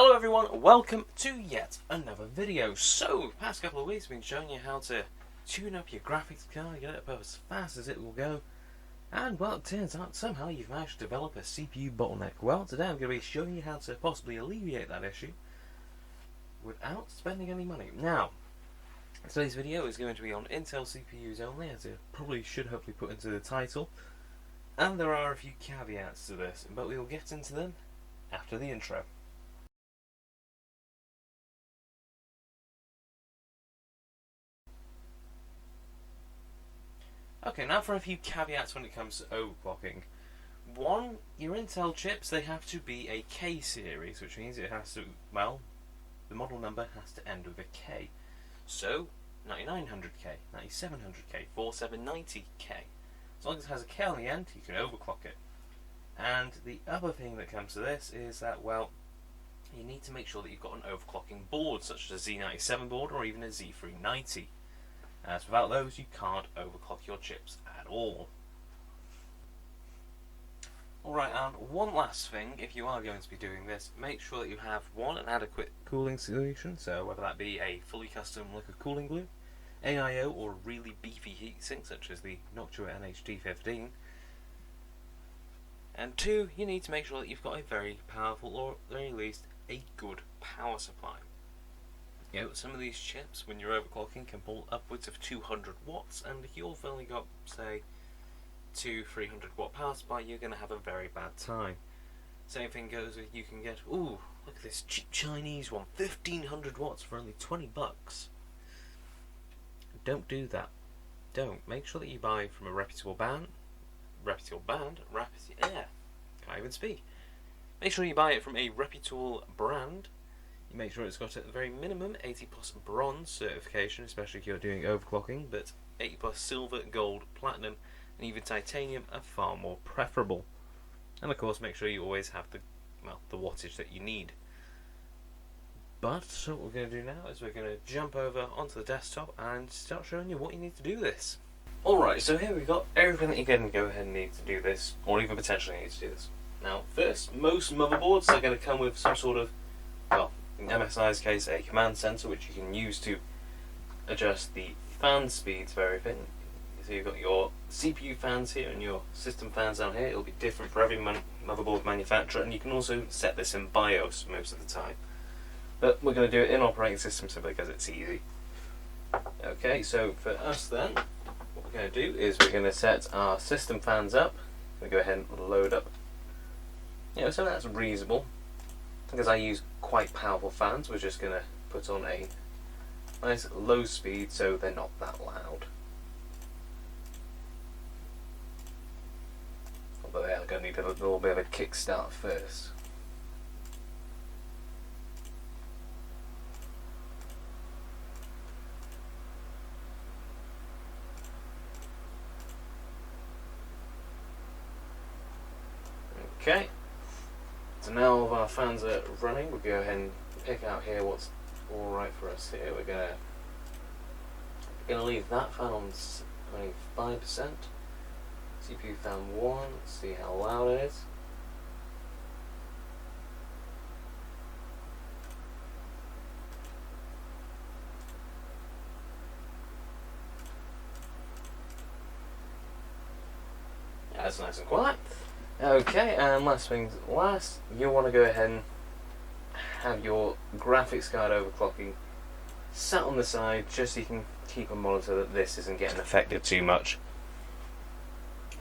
Hello everyone, welcome to yet another video. So, past couple of weeks I've been showing you how to tune up your graphics card, get it up as fast as it will go, and well, it turns out somehow you've managed to develop a CPU bottleneck. Well, today I'm going to be showing you how to possibly alleviate that issue without spending any money. Now, today's video is going to be on Intel CPUs only, as it probably should hopefully put into the title, and there are a few caveats to this, but we will get into them after the intro. Okay, now for a few caveats when it comes to overclocking. One, your Intel chips, they have to be a K series, which means it has to, well, the model number has to end with a K. So, 9900K, 9700K, 4790K. As long as it has a K on the end, you can overclock it. And the other thing that comes to this is that, well, you need to make sure that you've got an overclocking board, such as a Z97 board or even a Z390. As without those, you can't overclock your chips at all. Alright, and one last thing, if you are going to be doing this, make sure that you have an adequate cooling solution, so whether that be a fully custom liquid cooling glue, AIO, or a really beefy heatsink such as the Noctua NHD15. And two, you need to make sure that you've got a very powerful, or at the very least, a good power supply. You know, some of these chips, when you're overclocking, can pull upwards of 200 watts, and if you've only got, say, 200-300 watt power supply, you're going to have a very bad time. Same thing goes with, you can get, ooh, look at this cheap Chinese one, 1500 watts for only 20 bucks. Don't do that. Don't. Make sure that you buy from a reputable brand, can't even speak. Make sure you buy it from a reputable brand. You make sure it's got at the very minimum 80 plus bronze certification, especially if you're doing overclocking, but 80 plus silver, gold, platinum, and even titanium are far more preferable. And of course, make sure you always have the wattage that you need. But so what we're going to do now is we're going to jump over onto the desktop and start showing you what you need to do this. Alright, so here we've got everything that you're going to go ahead and need to do this, or even potentially need to do this. Now, first, most motherboards are going to come with some sort of, well, in MSI's case, a command sensor which you can use to adjust the fan speeds of everything. So you've got your CPU fans here and your system fans down here. It'll be different for every motherboard manufacturer, and you can also set this in BIOS most of the time. But we're going to do it in operating system simply because it's easy. Okay, so for us then, what we're going to do is we're going to set our system fans up. We'll go ahead and load up. So that's reasonable. Because I use quite powerful fans, we're just going to put on a nice low speed so they're not that loud. Although they are going to need a little bit of a kickstart first. Okay. So now all of our fans are running, we'll go ahead and pick out here what's alright for us here. We're going to leave that fan on 25%. CPU fan 1, let's see how loud it is. Yeah, that's nice and quiet. Okay, and last things last, you want to go ahead and have your graphics card overclocking sat on the side just so you can keep a monitor that this isn't getting affected too much.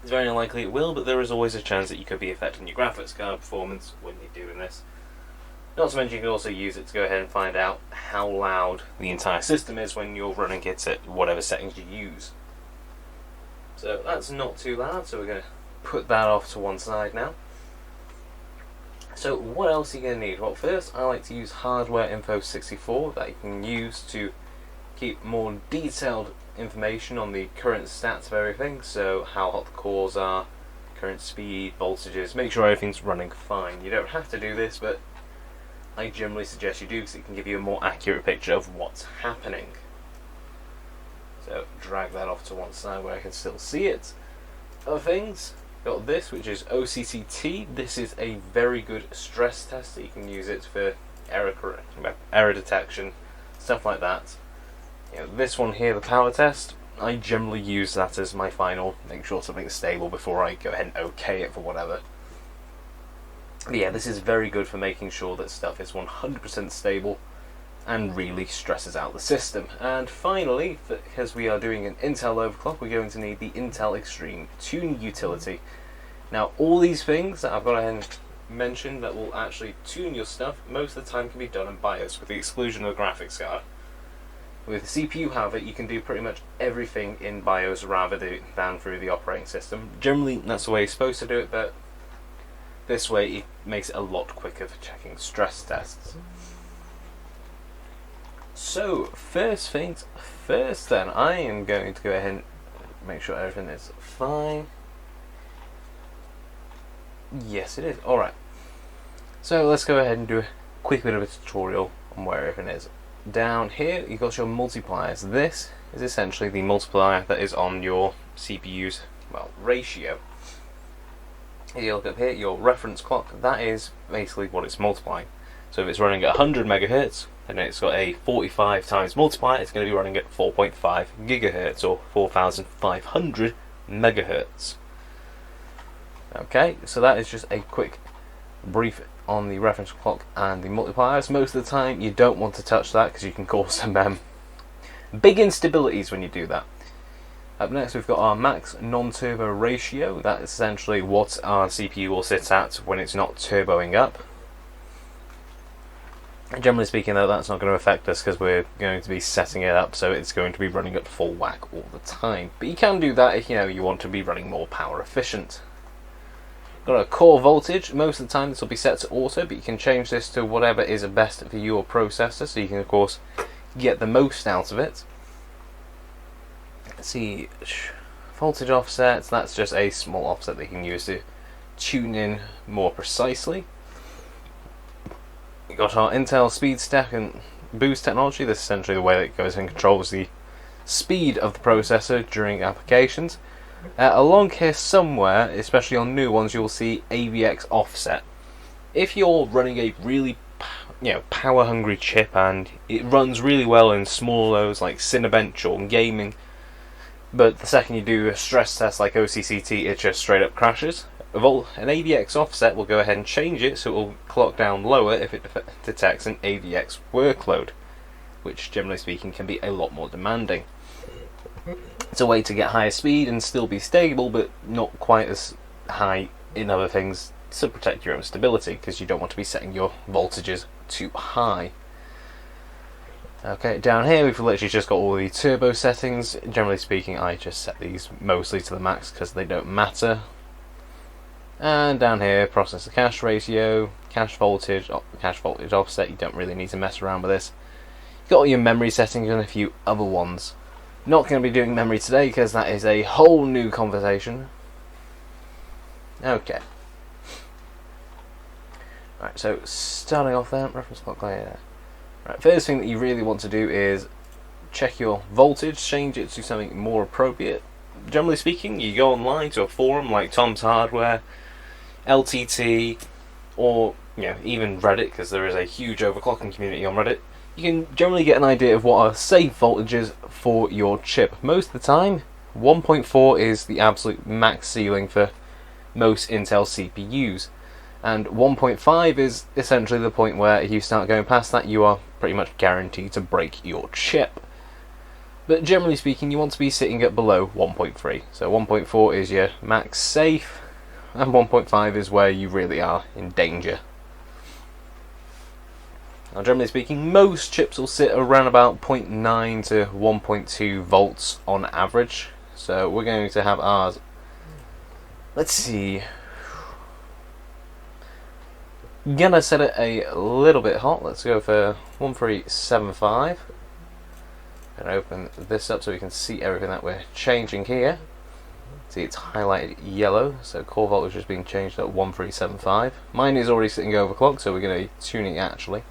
It's very unlikely it will, but there is always a chance that you could be affecting your graphics card performance when you're doing this. Not to mention you can also use it to go ahead and find out how loud the entire system is when you're running it at whatever settings you use. So that's not too loud, so we're going to put that off to one side now. So what else are you going to need? Well, first I like to use Hardware Info 64 that you can use to keep more detailed information on the current stats of everything, so how hot the cores are, current speed, voltages, make sure everything's running fine. You don't have to do this, but I generally suggest you do because it can give you a more accurate picture of what's happening. So drag that off to one side where I can still see it. Other things, got this, which is OCCT. This is a very good stress test. You can use it for error detection, stuff like that. This one here, the power test, I generally use that as my final, make sure something's stable before I go ahead and OK it for whatever. But yeah, this is very good for making sure that stuff is 100% stable and really stresses out the system. And finally, because we are doing an Intel overclock, we're going to need the Intel Extreme Tune utility. Now, all these things that I've got to mention that will actually tune your stuff, most of the time can be done in BIOS, with the exclusion of the graphics card. With the CPU, however, you can do pretty much everything in BIOS rather than through the operating system. Generally, that's the way you're supposed to do it, but this way it makes it a lot quicker for checking stress tests. So, first things first then, I am going to go ahead and make sure everything is fine. Yes, it is. Alright. So, let's go ahead and do a quick bit of a tutorial on where everything is. Down here, you've got your multipliers. This is essentially the multiplier that is on your CPU's, well, ratio. If you look up here, your reference clock, that is basically what it's multiplying. So if it's running at 100 megahertz, and it's got a 45 times multiplier, it's going to be running at 4.5 gigahertz or 4,500 megahertz. Okay, so that is just a quick brief on the reference clock and the multipliers. Most of the time you don't want to touch that because you can cause some big instabilities when you do that. Up next we've got our max non-turbo ratio. That is essentially what our CPU will sit at when it's not turboing up. Generally speaking though, that's not going to affect us because we're going to be setting it up so it's going to be running at full whack all the time. But you can do that if you want to be running more power efficient. Got a core voltage. Most of the time this will be set to auto, but you can change this to whatever is best for your processor, so you can of course get the most out of it. Let's see, voltage offset, that's just a small offset that you can use to tune in more precisely. We've got our Intel speed stack and boost technology. This is essentially the way that it goes and controls the speed of the processor during applications. Along here somewhere, especially on new ones, you'll see AVX offset. If you're running a really power hungry chip and it runs really well in small loads like Cinebench or gaming, but the second you do a stress test like OCCT it just straight up crashes, an AVX offset will go ahead and change it so it will clock down lower if it detects an AVX workload, which generally speaking can be a lot more demanding. It's a way to get higher speed and still be stable, but not quite as high in other things to protect your own stability, because you don't want to be setting your voltages too high. Okay, down here we've literally just got all the turbo settings. Generally speaking, I just set these mostly to the max because they don't matter. And down here, processor cache ratio, cache voltage offset. You don't really need to mess around with this. You've got all your memory settings and a few other ones. Not going to be doing memory today because that is a whole new conversation. Okay. Right, so starting off then, reference clock layer. Right, first thing that you really want to do is check your voltage, change it to something more appropriate. Generally speaking, you go online to a forum like Tom's Hardware, LTT, or even Reddit, because there is a huge overclocking community on Reddit. You can generally get an idea of what are safe voltages for your chip. Most of the time, 1.4 is the absolute max ceiling for most Intel CPUs. And 1.5 is essentially the point where if you start going past that, you are pretty much guaranteed to break your chip. But generally speaking, you want to be sitting at below 1.3. So 1.4 is your max safe, and 1.5 is where you really are in danger. Now, generally speaking, most chips will sit around about 0.9 to 1.2 volts on average. So we're going to have ours. Let's see. Gonna set it a little bit hot. Let's go for 1375. And open this up so we can see everything that we're changing here. See, it's highlighted yellow, so core voltage is being changed at 1375. Mine is already sitting overclocked, so we're going to tune it actually.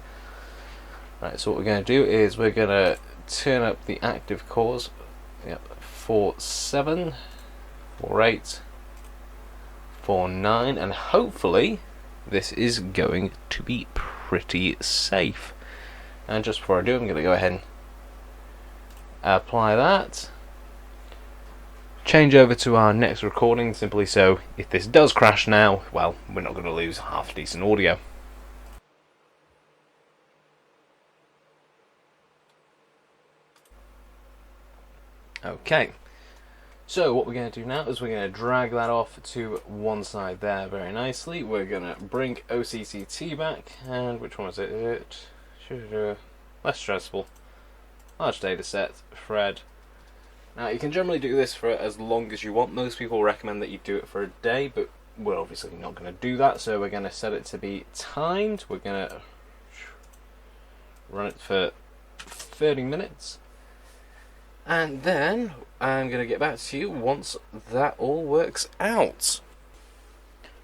Right, so what we're going to do is we're going to turn up the active cores. Yep, 47, 48, 49, and hopefully this is going to be pretty safe. And just before I do, I'm going to go ahead and apply that. Change over to our next recording, simply so if this does crash now, well, we're not going to lose half decent audio. Okay, so what we're going to do now is we're going to drag that off to one side there very nicely. We're going to bring OCCT back, and which one was it? Less stressful. Large data set, Fred. Now you can generally do this for as long as you want. Most people recommend that you do it for a day, but we're obviously not going to do that, so we're going to set it to be timed. We're going to run it for 30 minutes. And then I'm going to get back to you once that all works out.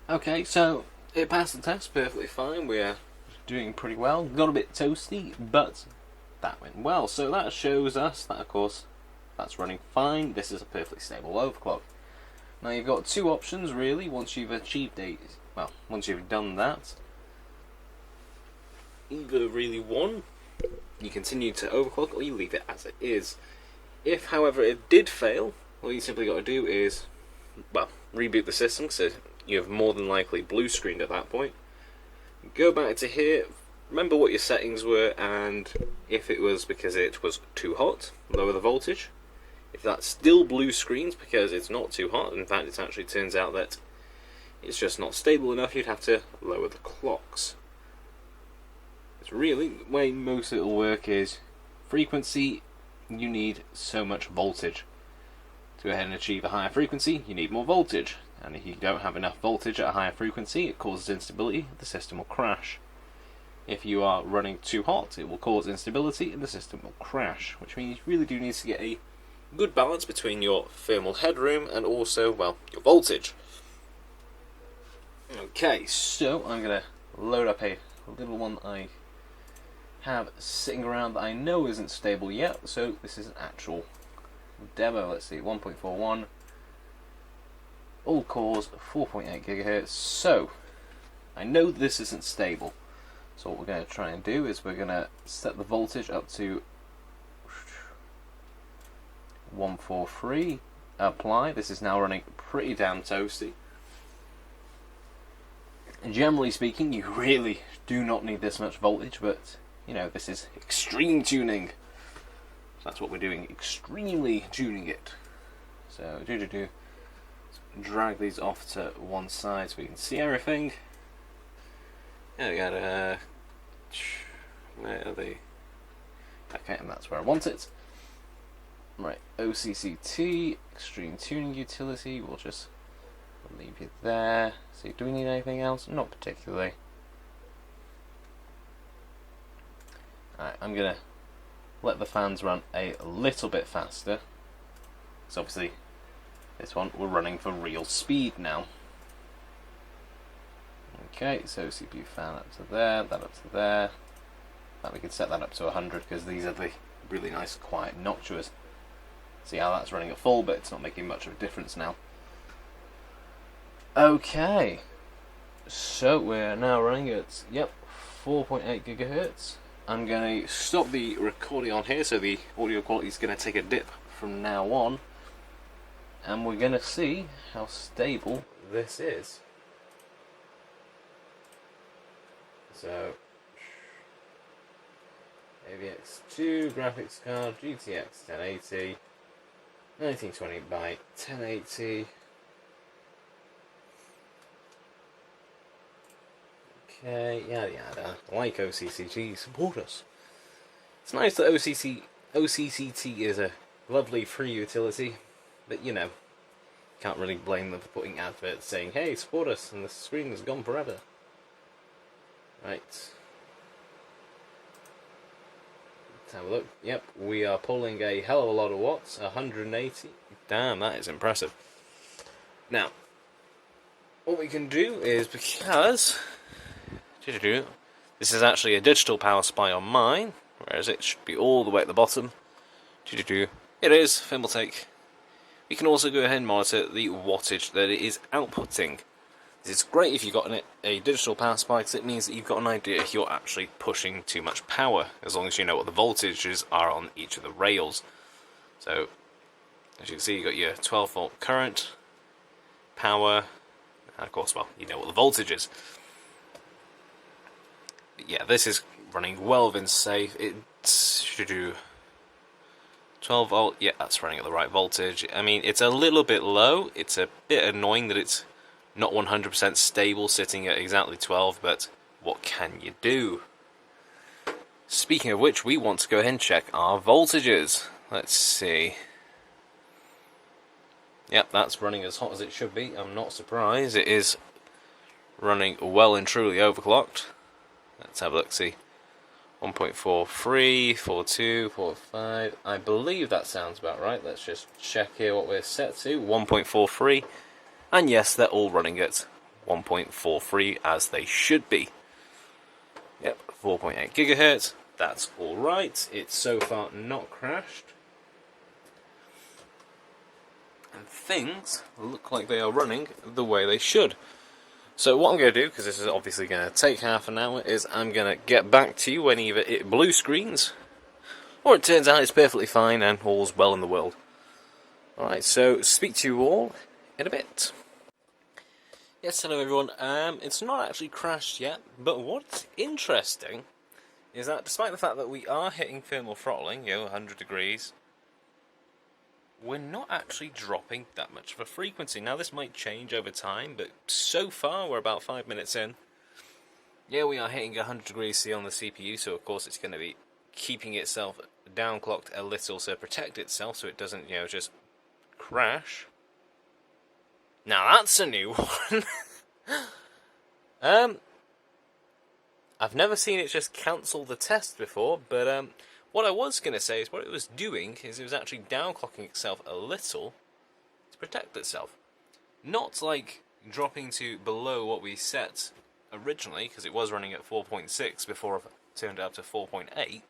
Okay, so it passed the test perfectly fine. We're doing pretty well. Got a bit toasty, but that went well. So that shows us that, of course, that's running fine. This is a perfectly stable overclock. Now you've got two options really once you've achieved once you've done that. Either really one, you continue to overclock, or you leave it as it is. If, however, it did fail, all you simply got to do is, reboot the system, so you have more than likely blue screened at that point. Go back to here, remember what your settings were, and if it was because it was too hot, lower the voltage. If that still blue screens because it's not too hot, in fact it actually turns out that it's just not stable enough, you'd have to lower the clocks. It's really, the way most of it will work is frequency. You need so much voltage. To go ahead and achieve a higher frequency, you need more voltage. And if you don't have enough voltage at a higher frequency, it causes instability, the system will crash. If you are running too hot, it will cause instability and the system will crash. Which means you really do need to get a good balance between your thermal headroom and also, your voltage. Okay, so I'm going to load up a little one I have sitting around that I know isn't stable yet, so this is an actual demo. Let's see, 1.41, all cores, 4.8 gigahertz. So I know this isn't stable, so what we're going to try and do is we're going to set the voltage up to 143, apply. This is now running pretty damn toasty. Generally speaking, you really do not need this much voltage, but you know, this is extreme tuning. So that's what we're doing, extremely tuning it. So let's drag these off to one side so we can see everything. Yeah, we got where are they? Okay, and that's where I want it. Right, OCCT, extreme tuning utility, we'll just leave it there. See, do we need anything else? Not particularly. Alright, I'm going to let the fans run a little bit faster. So obviously, this one we're running for real speed now. Okay, so CPU fan up to there, that up to there. We can set that up to 100 because these are the really nice quiet noctuas. See how that's running at full, but it's not making much of a difference now. Okay, so we're now running at 4.8 gigahertz. I'm going to stop the recording on here, so the audio quality is going to take a dip from now on, and we're going to see how stable this is. So, AVX2 graphics card, GTX 1080, 1920 by 1080. Okay, yada yada. Like OCCT, support us. It's nice that OCCT is a lovely free utility, but you know, can't really blame them for putting adverts saying, hey, support us, and the screen is gone forever. Right. Let's have a look. Yep, we are pulling a hell of a lot of watts, 180. Damn, that is impressive. Now, what we can do is, because this is actually a digital power supply on mine, whereas it should be all the way at the bottom. It is, Thermaltake. We can also go ahead and monitor the wattage that it is outputting. It's great if you've got a digital power supply, because it means that you've got an idea if you're actually pushing too much power, as long as you know what the voltages are on each of the rails. So, as you can see, you've got your 12 volt current, power, and of course, well, you know what the voltage is. But yeah, this is running well within safe. It should do 12 volt, yeah, that's running at the right voltage. I mean, it's a little bit low. It's a bit annoying that it's not 100% stable sitting at exactly 12, but what can you do? Speaking of which, we want to go ahead and check our voltages. Let's see. Yep, that's running as hot as it should be. I'm not surprised. It is running well and truly overclocked. Let's have a look, see. 1.43, 42, 45. I believe that sounds about right. Let's just check here what we're set to. 1.43. And yes, they're all running at 1.43 as they should be. Yep, 4.8 gigahertz. That's all right. It's so far not crashed. And things look like they are running the way they should. So what I'm going to do, because this is obviously going to take half an hour, is I'm going to get back to you when either it blue screens, or it turns out it's perfectly fine and all's well in the world. Alright, so speak to you all in a bit. Yes, hello everyone. It's not actually crashed yet, but what's interesting is that despite the fact that we are hitting thermal throttling, 100 degrees, we're not actually dropping that much of a frequency. Now this might change over time, but so far we're about 5 minutes in. Yeah, we are hitting 100 degrees C on the CPU, so of course it's going to be keeping itself downclocked a little to protect itself so it doesn't, just crash. Now that's a new one. I've never seen it just cancel the test before, but what I was going to say is what it was doing is it was actually downclocking itself a little to protect itself. Not like dropping to below what we set originally, because it was running at 4.6 before I've turned it up to 4.8,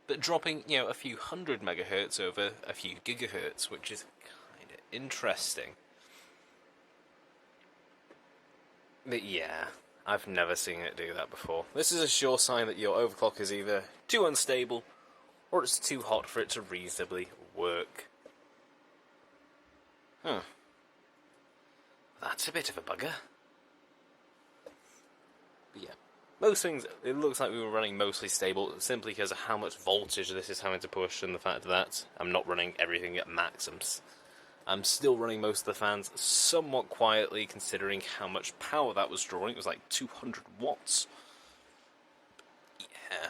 but dropping, a few hundred megahertz over a few gigahertz, which is kind of interesting. But yeah, I've never seen it do that before. This is a sure sign that your overclock is either too unstable or it's too hot for it to reasonably work. That's a bit of a bugger. But yeah, most things, it looks like we were running mostly stable simply because of how much voltage this is having to push and the fact that I'm not running everything at max. I'm still running most of the fans somewhat quietly, considering how much power that was drawing. It was like 200 watts. Yeah.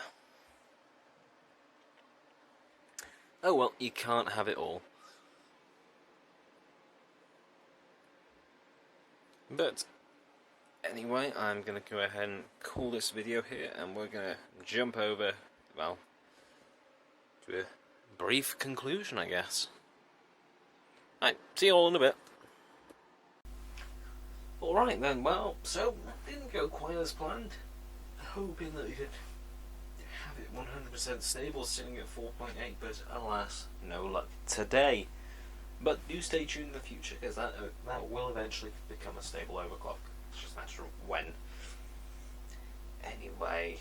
Oh well, you can't have it all. But anyway, I'm going to go ahead and call this video here, and we're going to jump over, well, to a brief conclusion, I guess. Right, see you all in a bit. Alright then, well, so it didn't go quite as planned. Hoping that we could have it 100% stable sitting at 4.8, but alas, no luck today. But do stay tuned in the future, because that will eventually become a stable overclock. It's just a matter of when. Anyway,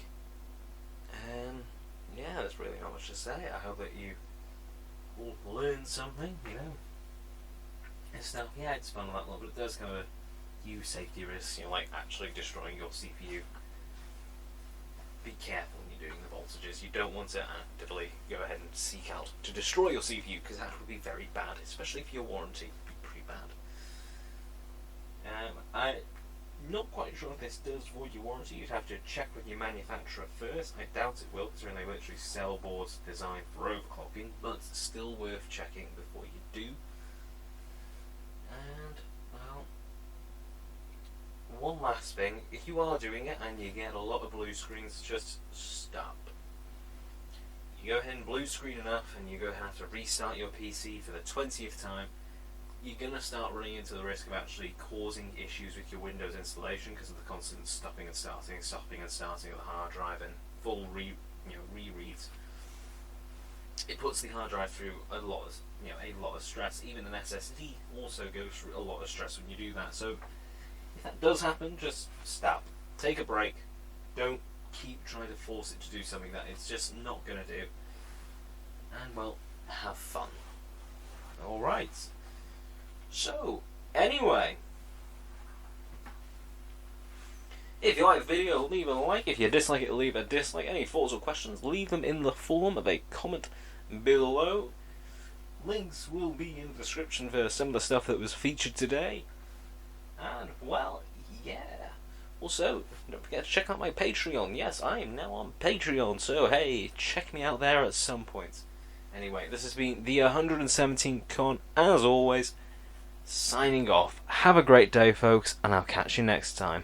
yeah, there's really not much to say. I hope that you all learned something, It's stuff. Yeah, it's fun on that level, but it does come with a few safety risks, like actually destroying your CPU. Be careful when you're doing the voltages. You don't want to actively go ahead and seek out to destroy your CPU, because that would be very bad, especially for your warranty. It would be pretty bad. I'm not quite sure if this does void your warranty. You'd have to check with your manufacturer first. I doubt it will, considering they literally sell boards designed for overclocking, but still worth checking before you do. And, well, one last thing, if you are doing it and you get a lot of blue screens, just stop. You go ahead and blue screen enough and you go ahead and have to restart your PC for the 20th time, you're going to start running into the risk of actually causing issues with your Windows installation because of the constant stopping and starting of the hard drive and full rereads. It puts the hard drive through a lot of stress. Even an SSD also goes through a lot of stress when you do that. So if that does happen, just stop. Take a break. Don't keep trying to force it to do something that it's just not going to do. And, well, have fun. Alright. So, anyway. If you like the video, leave a like. If you dislike it, leave a dislike. Any thoughts or questions, leave them in the form of a comment below. Links will be in the description for some of the stuff that was featured today. And, well, yeah. Also, don't forget to check out my Patreon. Yes, I am now on Patreon, so hey, check me out there at some point. Anyway, this has been the 117th Con, as always, signing off. Have a great day, folks, and I'll catch you next time.